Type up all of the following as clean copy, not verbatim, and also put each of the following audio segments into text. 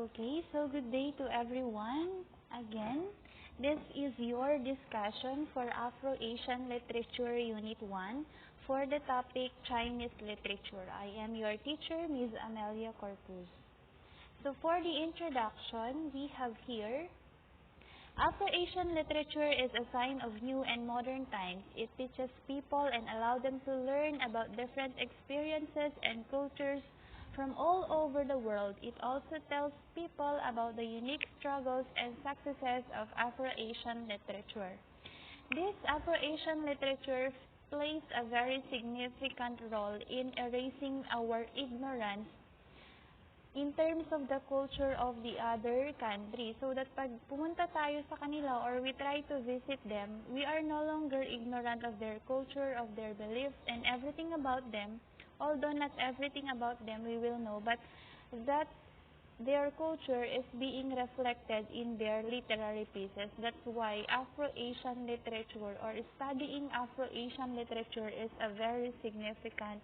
Okay, so good day to everyone. Again, this is your discussion for Afro-Asian Literature Unit 1 for the topic Chinese Literature. I am your teacher, Ms. Amelia Corpus. So for the introduction, we have here Afro-Asian literature is a sign of new and modern times. It teaches people and allows them to learn about different experiences and cultures from all over the world. It also tells people about the unique struggles and successes of Afro-Asian literature. This Afro-Asian literature plays a very significant role in erasing our ignorance in terms of the culture of the other country, so that pag pumunta tayo sa kanila or we try to visit them, we are no longer ignorant of their culture, of their beliefs, and everything about them. Although not everything about them we will know, but that their culture is being reflected in their literary pieces. That's why Afro-Asian literature or studying Afro-Asian literature is a very significant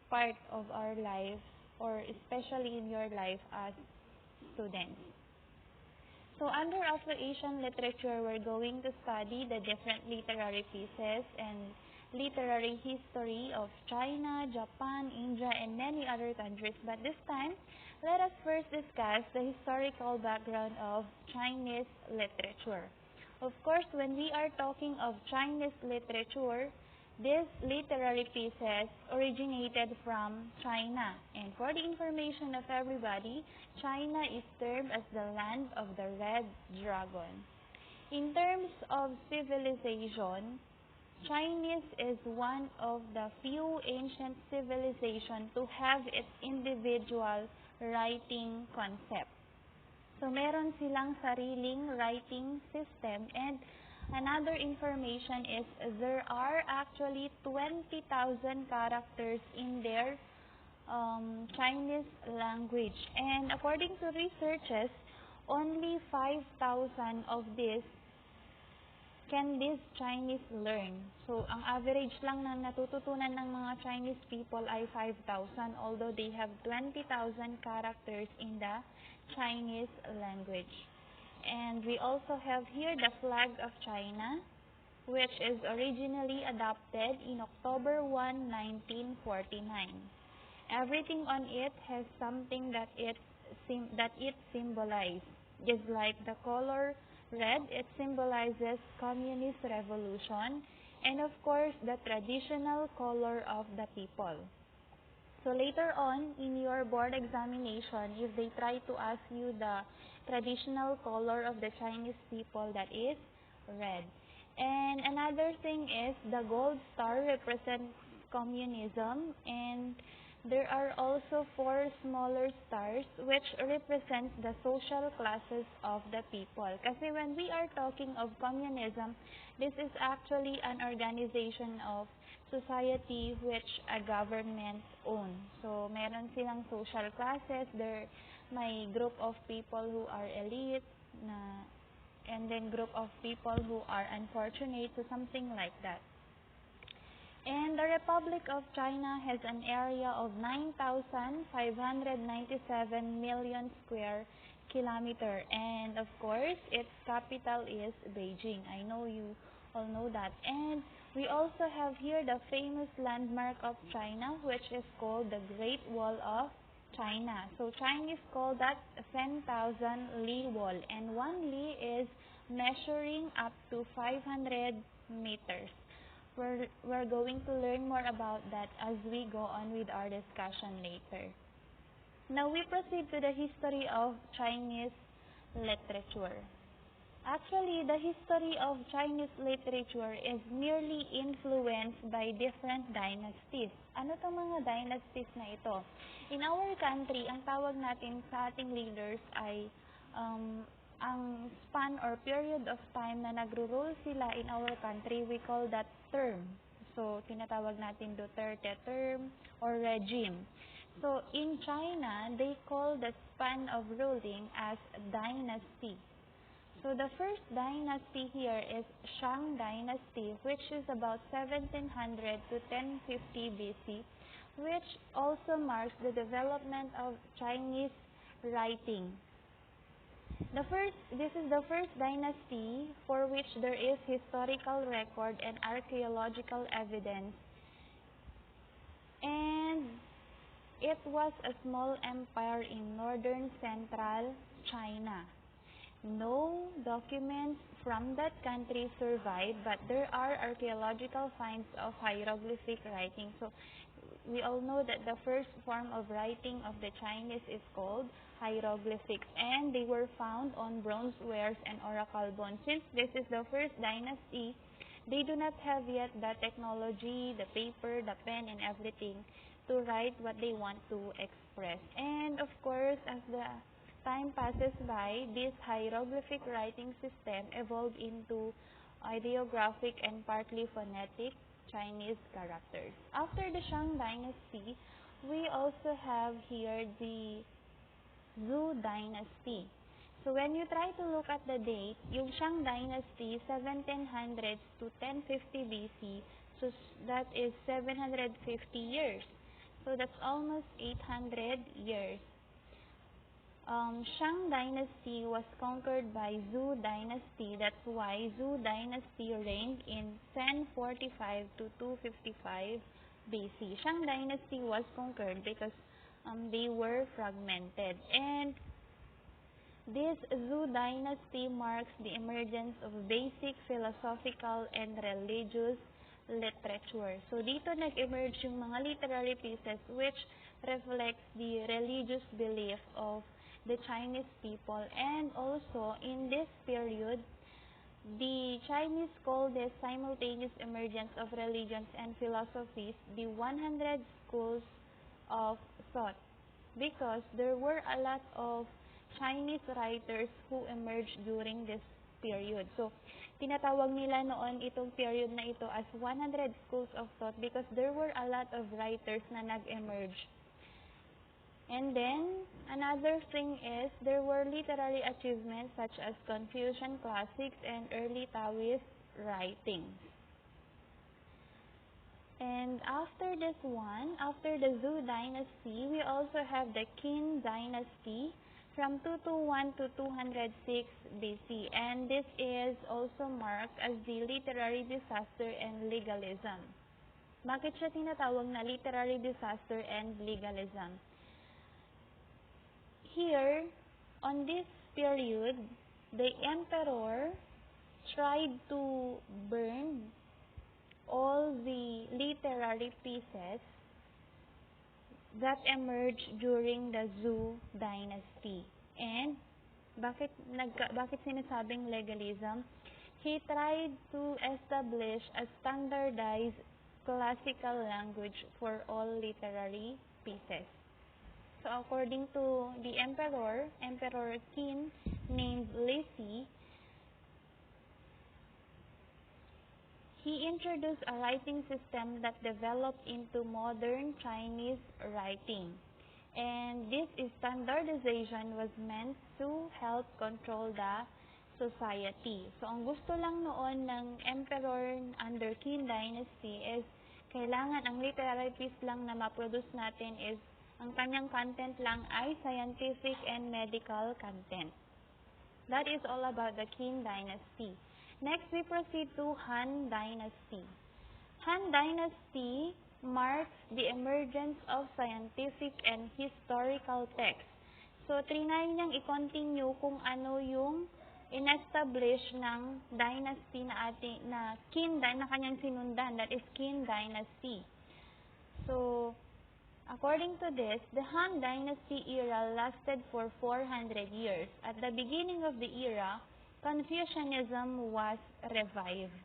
part of our life, or especially in your life as students. So under Afro-Asian literature, we're going to study the different literary pieces and literary history of China, Japan, India, and many other countries. But this time, let us first discuss the historical background of Chinese literature. Of course, when we are talking of Chinese literature, these literary pieces originated from China. And for the information of everybody, China is termed as the land of the red dragon. In terms of civilization, Chinese is one of the few ancient civilizations to have its individual writing concept. So meron silang sariling writing system, and another information is there are actually 20,000 characters in their Chinese language. And according to researchers, only 5,000 of these can these Chinese learn. So ang average lang na natututunan ng mga Chinese people ay 5,000, although they have 20,000 characters in the Chinese language. And we also have here the flag of China, which is originally adopted in October 1, 1949. Everything on it has something that it symbolizes. Just like the color red, it symbolizes communist revolution, and of course the traditional color of the people. So later on in your board examination, if they try to ask you the traditional color of the Chinese people, that is red. And another thing is the gold star represents communism, and there are also 4 smaller stars which represent the social classes of the people. Kasi when we are talking of communism, this is actually an organization of society which a government owns. So meron silang social classes, there may group of people who are elite, and then group of people who are unfortunate, so something like that. And the Republic of China has an area of 9,597 million square kilometer, and of course its capital is Beijing. I know you all know that. And we also have here the famous landmark of China, which is called the Great Wall of China. So Chinese call that 10,000 li wall, and 1 li is measuring up to 500 meters. We're going to learn more about that as we go on with our discussion later. Now we proceed to the history of Chinese literature. Actually, the history of Chinese literature is merely influenced by different dynasties. Ano itong mga dynasties na ito? In our country, ang tawag natin sa ating leaders ay ang span or period of time na nagro-rule sila in our country, we call that term. So, tinatawag natin Duterte term or regime. So, in China, they call the span of ruling as dynasty. So, the first dynasty here is Shang Dynasty, which is about 1700 to 1050 BC, which also marks the development of Chinese writing. This is the first dynasty for which there is historical record and archaeological evidence, and it was a small empire in northern central China. No documents from that country survive, but there are archaeological finds of hieroglyphic writing. So we all know that the first form of writing of the Chinese is called hieroglyphics, and they were found on bronze wares and oracle bones. Since this is the first dynasty, they do not have yet the technology, the paper, the pen, and everything to write what they want to express. And of course, as the time passes by, this hieroglyphic writing system evolved into ideographic and partly phonetic Chinese characters. After the Shang dynasty, we also have here the Zhou dynasty. So when you try to look at the date, yung Shang dynasty, 1700s to 1050 BC, so that is 750 years. So that's almost 800 years. Shang dynasty was conquered by Zhou dynasty. That's why Zhou dynasty reigned in 1045 to 255 BC. Shang dynasty was conquered because they were fragmented. And this Zhou dynasty marks the emergence of basic philosophical and religious literature. So dito nag-emerge yung mga literary pieces which reflects the religious belief of the Chinese people. And also in this period, the Chinese called the simultaneous emergence of religions and philosophies the 100 schools of thought, because there were a lot of Chinese writers who emerged during this period. So tinatawag nila noon itong period na ito as 100 schools of thought because there were a lot of writers na nag-emerge. And then, another thing is, there were literary achievements such as Confucian classics and early Taoist writings. And after this one, after the Zhou dynasty, we also have the Qin dynasty from 221 to 206 BC. And this is also marked as the literary disaster and legalism. Bakit siya tinatawag na literary disaster and legalism? Here, on this period, the emperor tried to burn all the literary pieces that emerged during the Zhou dynasty. And bakit sinasabing legalism? He tried to establish a standardized classical language for all literary pieces. So according to the emperor, Emperor Qin, named Lisi, he introduced a writing system that developed into modern Chinese writing. And this standardization was meant to help control the society. So ang gusto lang noon ng emperor under Qin dynasty is kailangan ang literary piece lang na ma-produce natin is ang kanyang content lang ay scientific and medical content. That is all about the Qin dynasty. Next, we proceed to Han dynasty. Han dynasty marks the emergence of scientific and historical texts. So, trinay niyang i-continue kung ano yung in-establish ng dynasty na Qin na kanyang sinundan, that is Qin dynasty. So, according to this, the Han Dynasty era lasted for 400 years. At the beginning of the era, Confucianism was revived.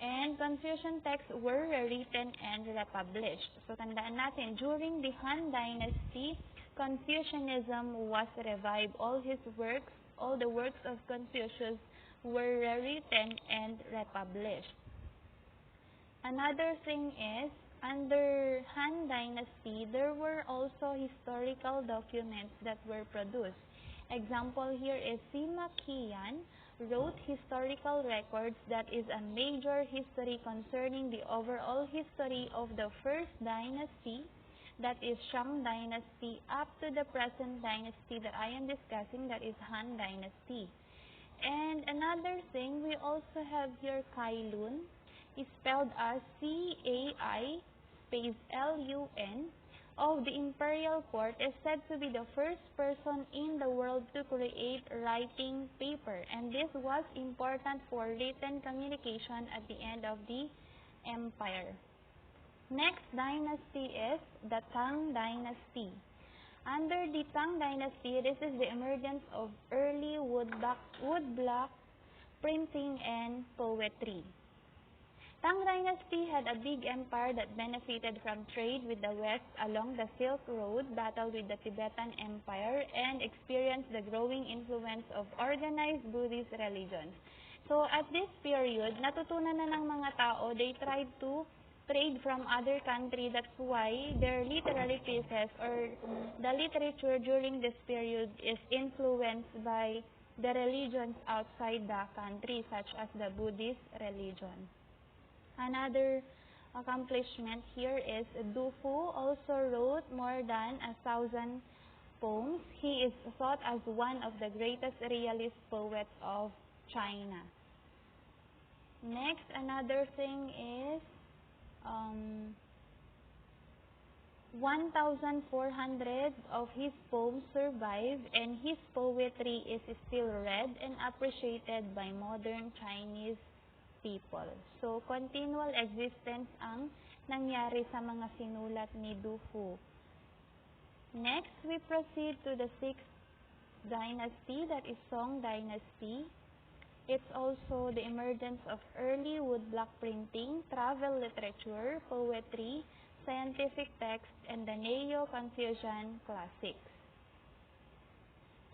And Confucian texts were rewritten and republished. So tandaan natin, during the Han Dynasty, Confucianism was revived. All the works of Confucius were rewritten and republished. Another thing is, under Han Dynasty, there were also historical documents that were produced. Example here is Sima Qian wrote historical records that is a major history concerning the overall history of the first dynasty, that is Shang dynasty, up to to the present dynasty that I am discussing, that is Han Dynasty. And another thing, we also have here Cailun, is spelled as C-A-I space L-U-N, of the imperial court, is said to be the first person in the world to create writing paper, and this was important for written communication at the end of the empire. Next dynasty is the Tang Dynasty. Under the Tang Dynasty, this is the emergence of early woodblock printing and poetry. Tang Dynasty had a big empire that benefited from trade with the West along the Silk Road, battled with the Tibetan Empire, and experienced the growing influence of organized Buddhist religions. So at this period, natutunan na ng mga tao, they tried to trade from other country. That's why their literary pieces or the literature during this period is influenced by the religions outside the country, such as the Buddhist religion. Another accomplishment here is Du Fu also wrote more than 1,000 poems. He is thought as one of the greatest realist poets of China. Next, another thing is 1,400 of his poems survive, and his poetry is still read and appreciated by modern Chinese people. So, continual existence ang nangyari sa mga sinulat ni Du Fu. Next, we proceed to the 6th dynasty, that is Song Dynasty. It's also the emergence of early woodblock printing, travel literature, poetry, scientific text, and the Neo-Confucian classics.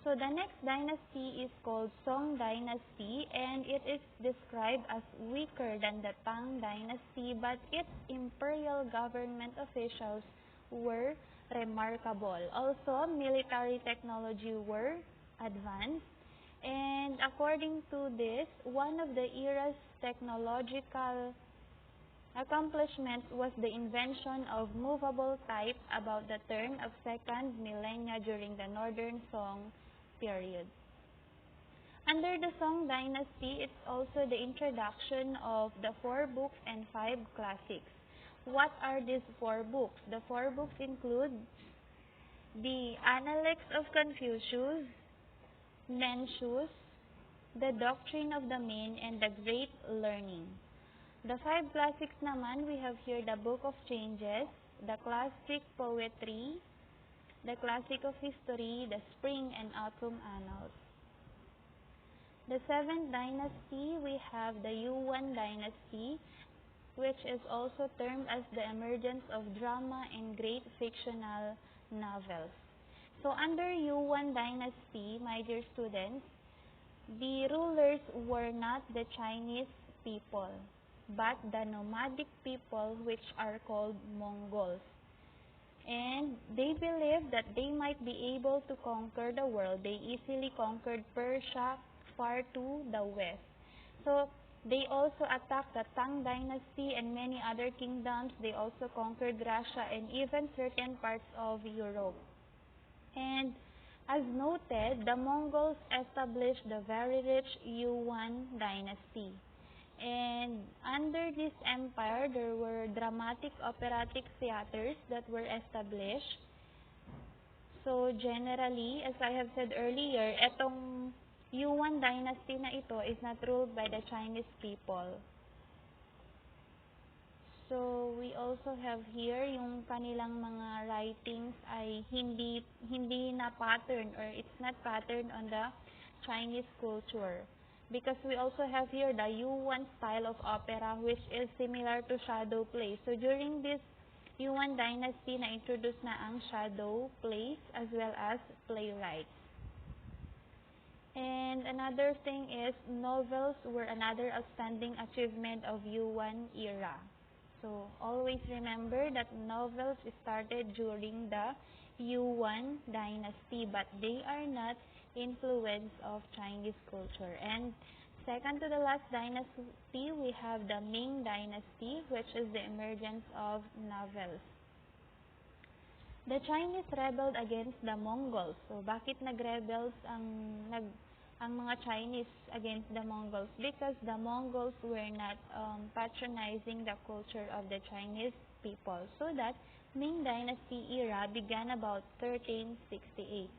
So the next dynasty is called Song Dynasty, and it is described as weaker than the Tang Dynasty, but its imperial government officials were remarkable. Also, military technology were advanced, and according to this, one of the era's technological accomplishments was the invention of movable type about the turn of second millennia during the Northern Song period. Under the Song Dynasty, it's also the introduction of the 4 books and 5 classics. What are these 4 books? The 4 books include the Analects of Confucius, Mencius, the Doctrine of the Min, and the Great Learning. The 5 classics naman, we have here the Book of Changes, the Classic Poetry, the Classic of History, the Spring and Autumn Annals. The 7th dynasty, we have the Yuan Dynasty, which is also termed as the emergence of drama and great fictional novels. So under Yuan Dynasty, my dear students, the rulers were not the Chinese people, but the nomadic people, which are called Mongols. And they believed that they might be able to conquer the world. They easily conquered Persia far to the west. So they also attacked the Tang Dynasty and many other kingdoms. They also conquered Russia and even certain parts of Europe. And as noted, the Mongols established the very rich Yuan Dynasty. And under this empire, there were dramatic operatic theaters that were established. So generally, as I have said earlier, etong Yuan Dynasty na ito is not ruled by the Chinese people. So we also have here yung kanilang mga writings ay hindi na pattern, or it's not patterned on the Chinese culture. Because we also have here the Yuan style of opera, which is similar to shadow plays. So during this Yuan Dynasty, na-introduce na ang shadow plays as well as playwrights. And another thing is, novels were another outstanding achievement of Yuan era. So always remember that novels started during the Yuan Dynasty, but they are not influence of Chinese culture. And second to the last dynasty, we have the Ming Dynasty, which is the emergence of novels. The Chinese rebelled against the Mongols. So, bakit nag-rebels ang mga Chinese against the Mongols? Because the Mongols were not patronizing the culture of the Chinese people. So that Ming Dynasty era began about 1368.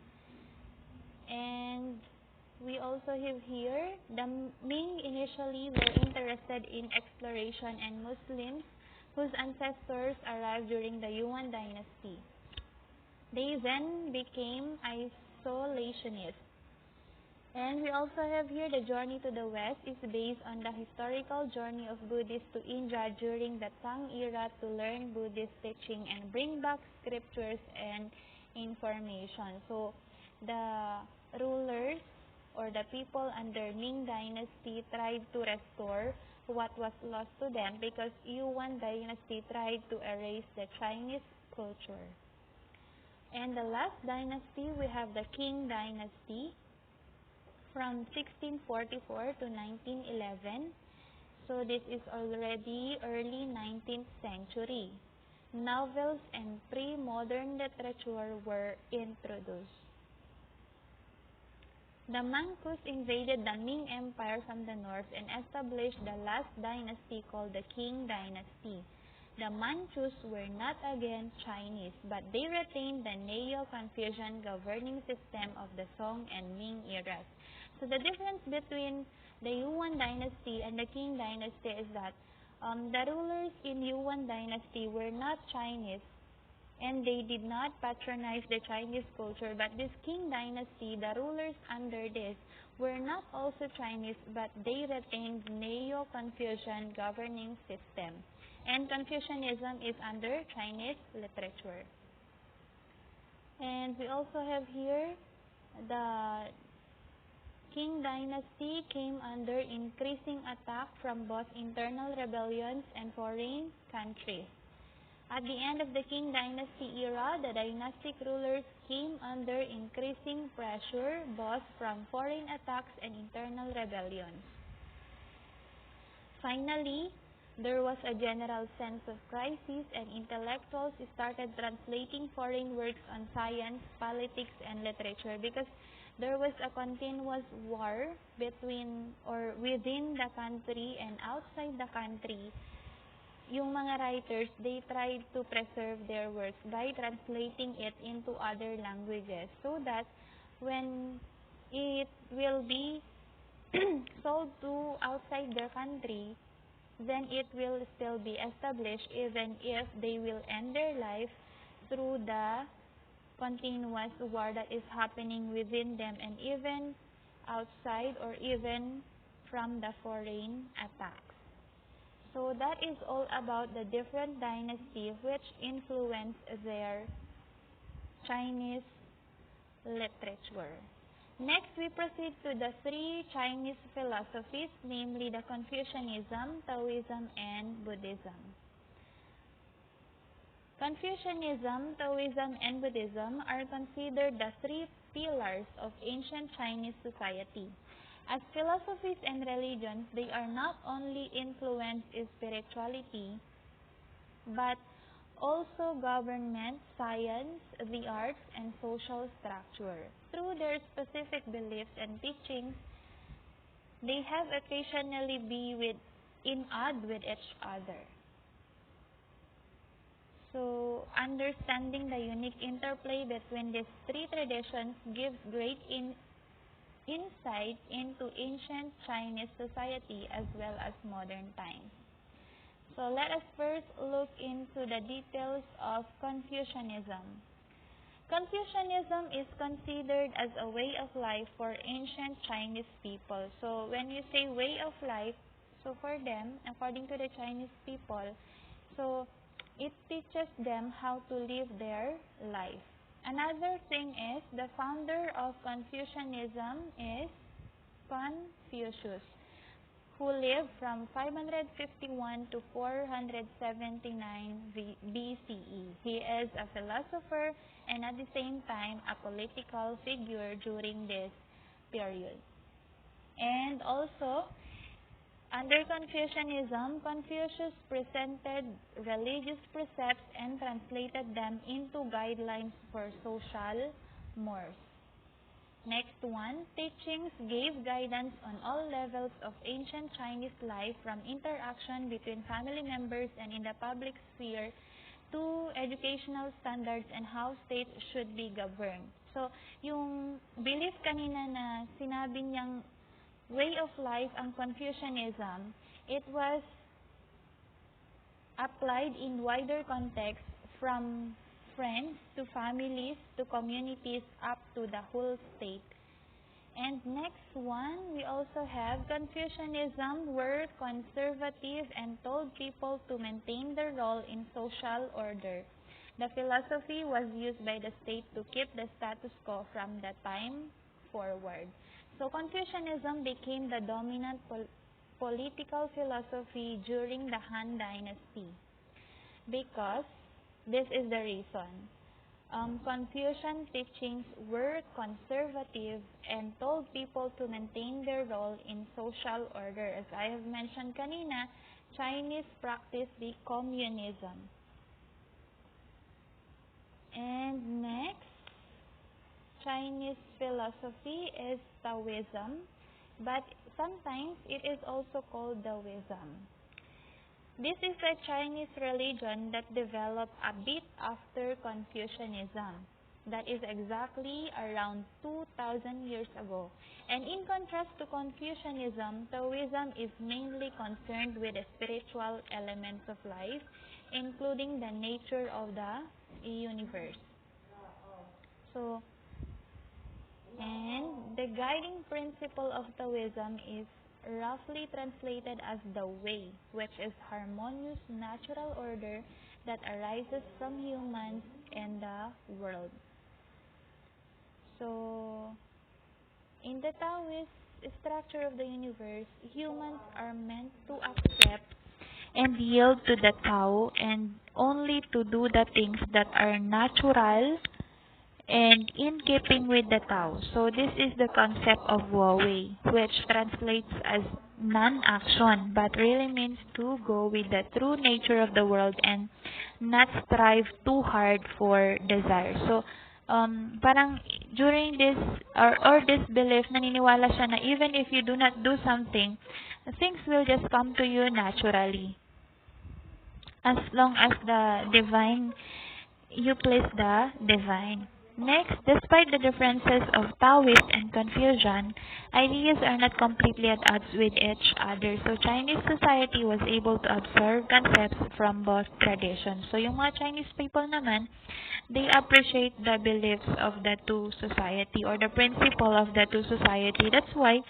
And we also have here, the Ming initially were interested in exploration and Muslims whose ancestors arrived during the Yuan dynasty. They then became isolationists. And we also have here the journey to the west is based on the historical journey of Buddhists to India during the Tang era to learn Buddhist teaching and bring back scriptures and information. So the rulers or the people under Ming dynasty tried to restore what was lost to them because Yuan dynasty tried to erase the Chinese culture. And the last dynasty, we have the Qing dynasty from 1644 to 1911. So this is already early 19th century. Novels and pre-modern literature were introduced. The Manchus invaded the Ming Empire from the north and established the last dynasty called the Qing dynasty. The Manchus were not again Chinese, but they retained the Neo-Confucian governing system of the Song and Ming eras. So the difference between the Yuan dynasty and the Qing dynasty is that the rulers in Yuan dynasty were not Chinese, and they did not patronize the Chinese culture, but this Qing dynasty, the rulers under this, were not also Chinese, but they retained Neo-Confucian governing system. And Confucianism is under Chinese literature. And we also have here the Qing dynasty came under increasing attack from both internal rebellions and foreign countries. At the end of the Qing dynasty era, the dynastic rulers came under increasing pressure both from foreign attacks and internal rebellions. Finally, there was a general sense of crisis and intellectuals started translating foreign works on science, politics, and literature because there was a continuous war between or within the country and outside the country. Yung mga writers, they tried to preserve their works by translating it into other languages so that when it will be sold to outside their country, then it will still be established even if they will end their life through the continuous war that is happening within them and even outside or even from the foreign attacks. So that is all about the different dynasties which influence their Chinese literature. Next, we proceed to the three Chinese philosophies, namely the Confucianism, Taoism, and Buddhism. Confucianism, Taoism, and Buddhism are considered the three pillars of ancient Chinese society. As philosophies and religions, they are not only influenced in spirituality, but also government, science, the arts, and social structure. Through their specific beliefs and teachings, they have occasionally been in odd with each other. So, understanding the unique interplay between these three traditions gives great insight into ancient Chinese society as well as modern times. So let us first look into the details of Confucianism. Confucianism is considered as a way of life for ancient Chinese people. So when you say way of life, so for them, according to the Chinese people, so it teaches them how to live their life. Another thing is the founder of Confucianism is Confucius, who lived from 551 to 479 BCE. He is a philosopher and at the same time a political figure during this period. And also, Under Confucianism, Confucius presented religious precepts and translated them into guidelines for social mores. Next one, teachings gave guidance on all levels of ancient Chinese life, from interaction between family members and in the public sphere to educational standards and how states should be governed. So, yung belief kanina na sinabi niyang way of life ang Confucianism, it was applied in wider context from friends to families to communities up to the whole state. And next one, we also have Confucianism were conservative and told people to maintain their role in social order. The philosophy was used by the state to keep the status quo from that time forward. So Confucianism became the dominant political philosophy during the Han Dynasty because this is the reason. Confucian teachings were conservative and told people to maintain their role in social order. As I have mentioned kanina, Chinese practiced the communism. And next, Chinese philosophy is Taoism, but sometimes it is also called Taoism. This is a Chinese religion that developed a bit after Confucianism. That is exactly around 2,000 years ago. And in contrast to Confucianism, Taoism is mainly concerned with the spiritual elements of life, including the nature of the universe. So, and the guiding principle of Taoism is roughly translated as the way, which is harmonious natural order that arises from humans and the world. So, in the Taoist structure of the universe, humans are meant to accept and yield to the Tao and only to do the things that are natural and in keeping with the Tao. So this is the concept of Wei, which translates as non-action, but really means to go with the true nature of the world and not strive too hard for desire. So, parang during this or this belief, naniniwala siya na even if you do not do something, things will just come to you naturally. As long as the divine, you please the divine. Next, despite the differences of Taoist and Confucian, ideas are not completely at odds with each other. So, Chinese society was able to absorb concepts from both traditions. So, yung mga Chinese people naman, they appreciate the beliefs of the two society or the principle of the two society. That's why,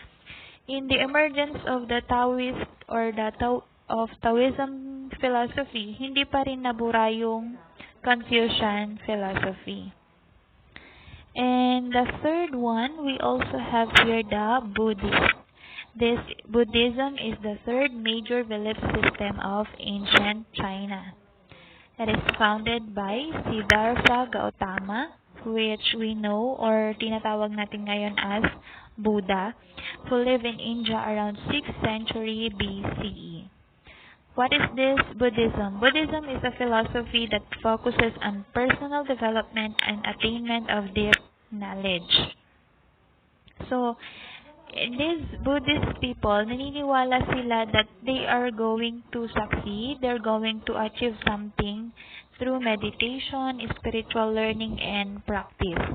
in the emergence of the Taoist or the Taoism philosophy, hindi pa rin nabura yung Confucian philosophy. And the third one, we also have here the Buddhist. This Buddhism is the third major belief system of ancient China. It is founded by Siddhartha Gautama, which we know or tinatawag natin ngayon as Buddha, who lived in India around 6th century BCE. What is this Buddhism? Buddhism is a philosophy that focuses on personal development and attainment of deep knowledge. So, these Buddhist people, naniniwala sila that they are going to succeed, they're going to achieve something through meditation, spiritual learning, and practice.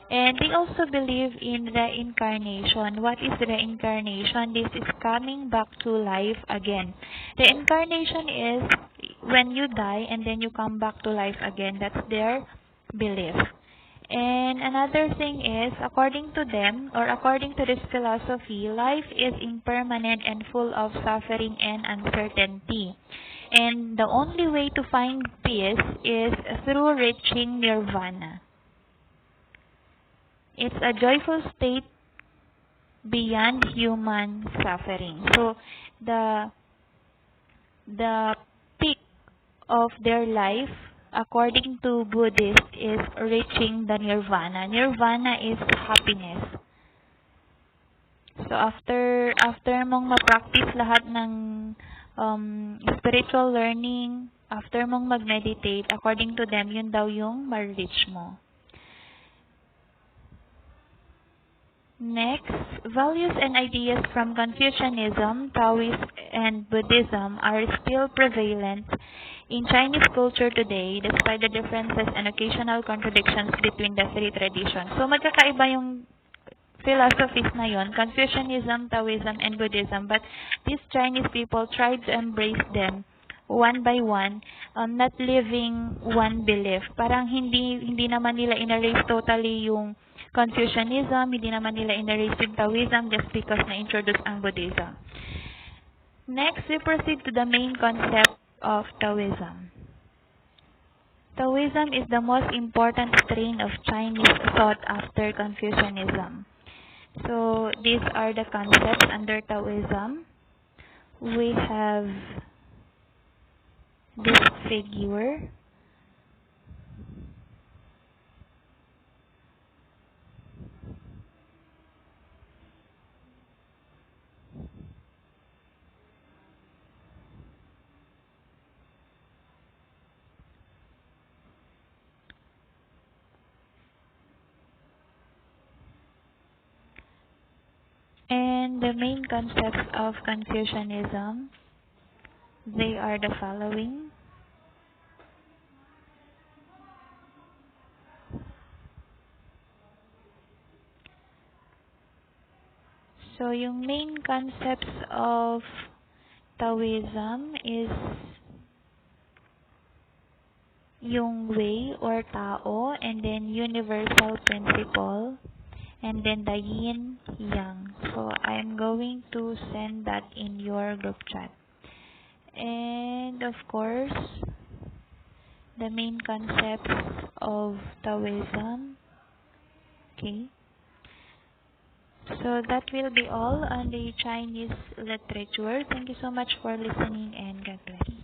And they also believe in reincarnation. What is reincarnation? This is coming back to life again. Reincarnation is when you die and then you come back to life again. That's their belief. And another thing is, according to them, or according to this philosophy, life is impermanent and full of suffering and uncertainty. And the only way to find peace is through reaching nirvana. It's a joyful state beyond human suffering. So, the peak of their life, according to Buddhists, is reaching the nirvana. Nirvana is happiness. So after mong ma-practice lahat ng spiritual learning, after mong mag-meditate, according to them, yun daw yung ma-reach mo. Next, values and ideas from Confucianism, Taoism, and Buddhism are still prevalent in Chinese culture today despite the differences and occasional contradictions between the three traditions. So magkakaiba yung philosophies na yon, Confucianism, Taoism, and Buddhism, but these Chinese people tried to embrace them one by one, not living one belief. Parang hindi naman nila in-erase totally yung Confucianism, hindi naman nila in-erase yung Taoism just because na-introduce ang Buddhism. Next, we proceed to the main concept of Taoism. Taoism is the most important strain of Chinese thought after Confucianism. So, these are the concepts under Taoism. We have this figure. And the main concepts of Confucianism, they are the following. So, yung main concepts of Taoism is yung way or tao, and then universal principle, and then the yin yang. So I'm going to send that in your group chat. And of course, the main concepts of Taoism. Okay. So that will be all on the Chinese literature. Thank you so much for listening, and God bless.